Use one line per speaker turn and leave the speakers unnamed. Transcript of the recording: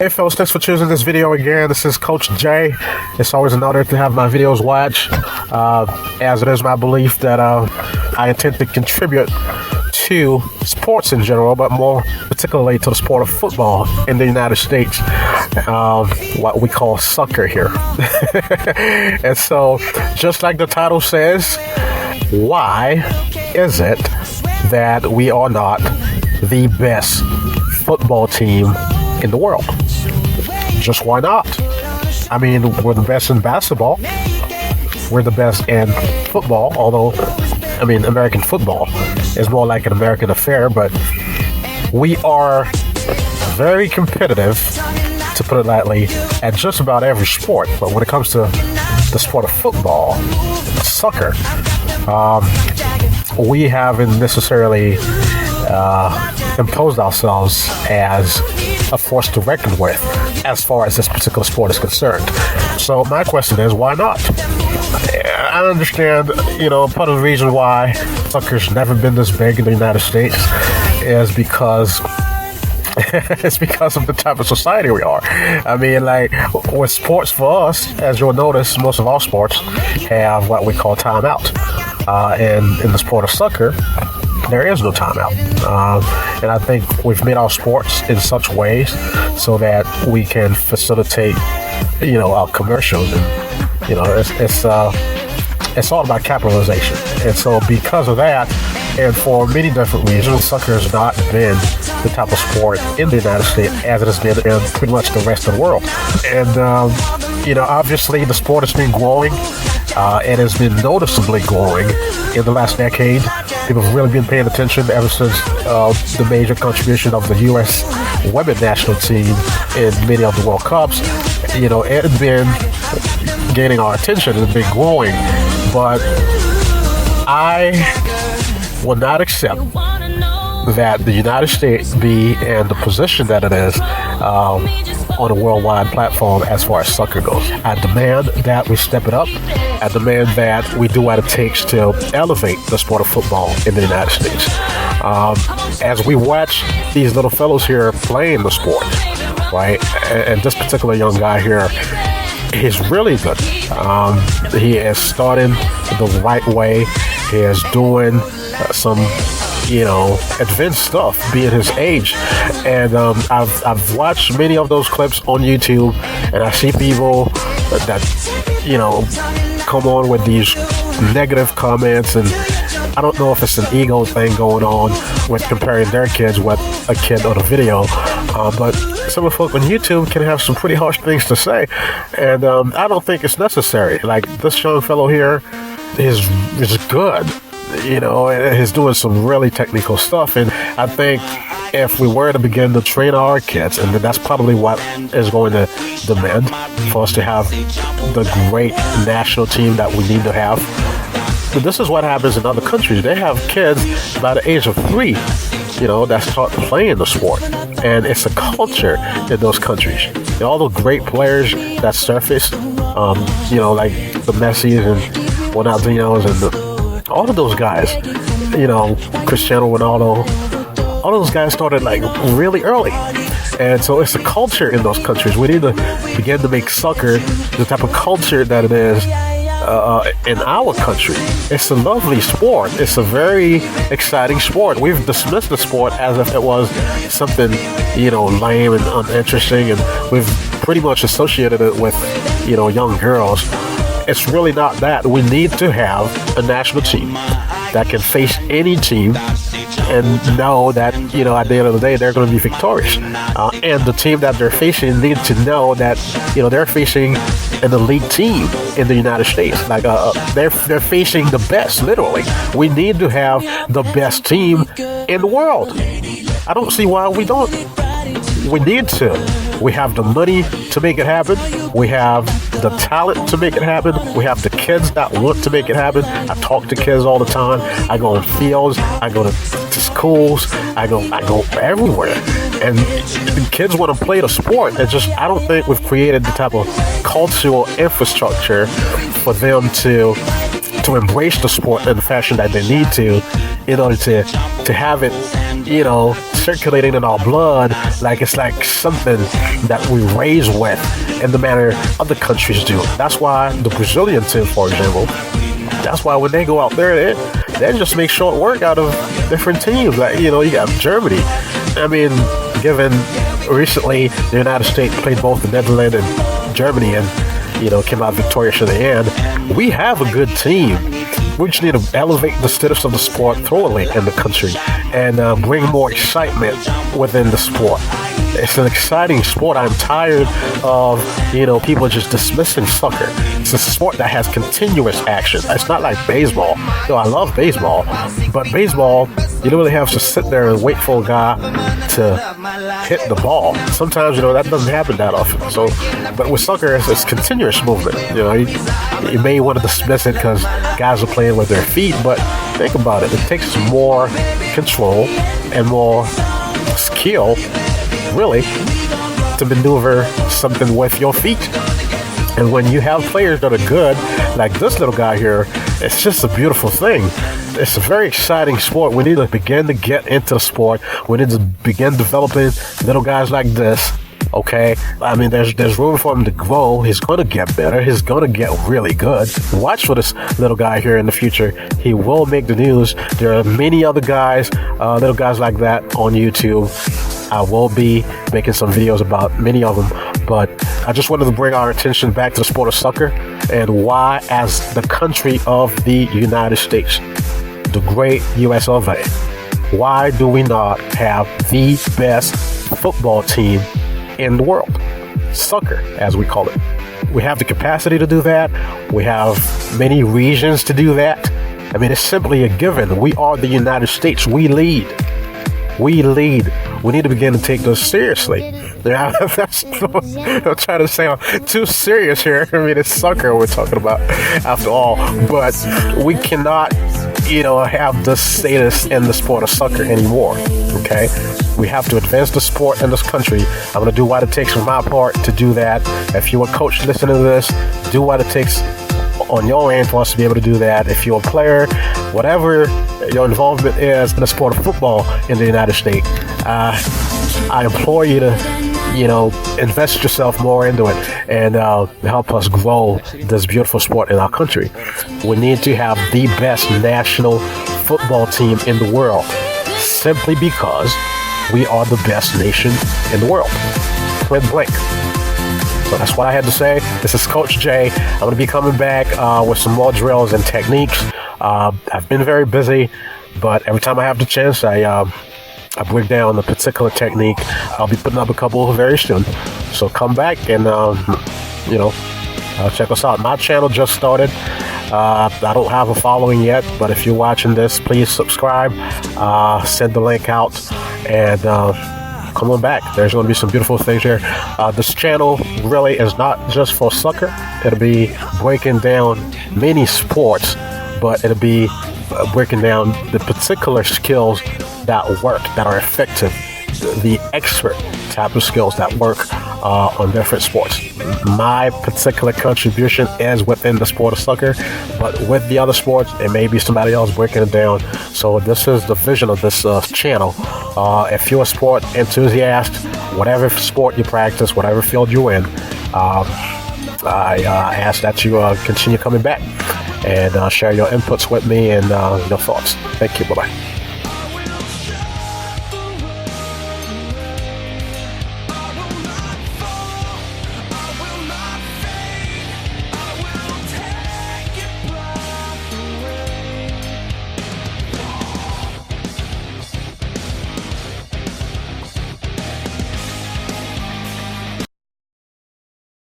Hey folks, thanks for choosing this video again. This is Coach Jay. It's always an honor to have my videos watched, as it is my belief that I intend to contribute to sports in general, but more particularly to the sport of football in the United States, what we call soccer here. And so, just like the title says, why is it that we are not the best football team in the world? Just why not? I mean, we're the best in basketball. We're the best in football, although, I mean, American football is more like an American affair, but we are very competitive, to put it lightly, at just about every sport. But when it comes to the sport of football, soccer, we haven't necessarily imposed ourselves as a force to reckon with as far as this particular sport is concerned. So my question is, why not? I understand, part of the reason why soccer's never been this big in the United States is because it's because of the type of society we are. I mean, like, with sports for us, as you'll notice, most of our sports have what we call timeout. And in the sport of soccer, there is no timeout. And I think we've made our sports in such ways so that we can facilitate, our commercials. And, it's all about capitalization. And so because of that, and for many different reasons, soccer has not been the type of sport in the United States as it has been in pretty much the rest of the world. And, obviously the sport has been growing. It has been noticeably growing in the last decade. People have really been paying attention ever since the major contribution of the U.S. women's national team in many of the World Cups. It had been gaining our attention and been growing, but I will not accept that the United States be in the position that it is on a worldwide platform as far as soccer goes. I demand that we step it up. I demand that we do what it takes to elevate the sport of football in the United States. As we watch these little fellows here playing the sport, right? And this particular young guy here, he's really good. He is starting the right way. He is doing some advanced stuff, being his age. And I've watched many of those clips on YouTube, and I see people that come on with these negative comments, and I don't know if it's an ego thing going on with comparing their kids with a kid on a video, but some of the folk on YouTube can have some pretty harsh things to say, and I don't think it's necessary. Like, this young fellow here is good. He's doing some really technical stuff, and I think if we were to begin to train our kids, and that's probably what is going to demand for us to have the great national team that we need to have. But this is what happens in other countries. They have kids by the age of 3, that start playing the sport, and it's a culture in those countries. And all the great players that surface, like the Messis and Ronaldinho's and all of those guys, Cristiano Ronaldo, all those guys started like really early. And so it's a culture in those countries. We need to begin to make soccer the type of culture that it is in our country. It's a lovely sport. It's a very exciting sport. We've dismissed the sport as if it was something, lame and uninteresting, and we've pretty much associated it with, young girls. It's really not that. We need to have a national team that can face any team and know that, at the end of the day, they're going to be victorious. And the team that they're facing need to know that, they're facing an elite team in the United States. Like, they're facing the best, literally. We need to have the best team in the world. I don't see why we don't. We need to. We have the money to make it happen. We have the talent to make it happen. We have the kids that want to make it happen. I talk to kids all the time. I go in fields. I go to schools. I go everywhere. And the kids want to play the sport. It's just, I don't think we've created the type of cultural infrastructure for them to embrace the sport in the fashion that they need to, in order to have it, circulating in our blood, like it's like something that we raise with in the manner other countries do. That's why the Brazilian team, for example, that's why when they go out there, they just make short work out of different teams. Like, you got Germany. I mean, given recently the United States played both the Netherlands and Germany and, came out victorious in the end, we have a good team. We just need to elevate the status of the sport thoroughly in the country and bring more excitement within the sport. It's an exciting sport. I'm tired of, people just dismissing soccer. It's a sport that has continuous action. It's not like baseball. I love baseball, but baseball, you don't really have to sit there and wait for a guy to hit the ball. Sometimes, that doesn't happen that often. So, but with soccer, it's continuous movement. You may want to dismiss it because guys are playing with their feet, but think about it. It takes more control and more skill, really, to maneuver something with your feet. And when you have players that are good, like this little guy here, it's just a beautiful thing. It's a very exciting sport. We need to begin to get into the sport. We need to begin developing little guys like this. Okay, I mean, there's room for him to grow. He's going to get better. He's going to get really good. Watch for this little guy here in the future. He will make the news. There are many other guys, little guys like that on YouTube. I will be making some videos about many of them, but I just wanted to bring our attention back to the sport of soccer and why, as the country of the United States, the great US of A, why do we not have the best football team in the world? Soccer, as we call it. We have the capacity to do that. We have many regions to do that. I mean, it's simply a given. We are the United States. We lead. We lead. We need to begin to take this seriously. Yeah, I'm trying to sound too serious here. I mean, it's soccer we're talking about after all. But we cannot, have the status in the sport of soccer anymore. Okay? We have to advance the sport in this country. I'm going to do what it takes from my part to do that. If you're a coach listening to this, do what it takes on your end for us to be able to do that. If you're a player, whatever your involvement is in the sport of football in the United States, I implore you to, invest yourself more into it and help us grow this beautiful sport in our country. We need to have the best national football team in the world simply because we are the best nation in the world. Point blank. So that's what I had to say. This is Coach Jay. I'm going to be coming back with some more drills and techniques. I've been very busy, but every time I have the chance, I break down a particular technique. I'll be putting up a couple very soon. So come back and, check us out. My channel just started. I don't have a following yet, but if you're watching this, please subscribe. Send the link out and come on back. There's going to be some beautiful things here. This channel really is not just for soccer. It'll be breaking down many sports, but it'll be breaking down the particular skills that work, that are effective, the expert type of skills that work on different sports. My particular contribution is within the sport of soccer, but with the other sports, it may be somebody else breaking it down. So this is the vision of this channel. If you're a sport enthusiast, whatever sport you practice, whatever field you're in, I ask that you continue coming back and share your inputs with me and your thoughts. Thank you. Bye-bye.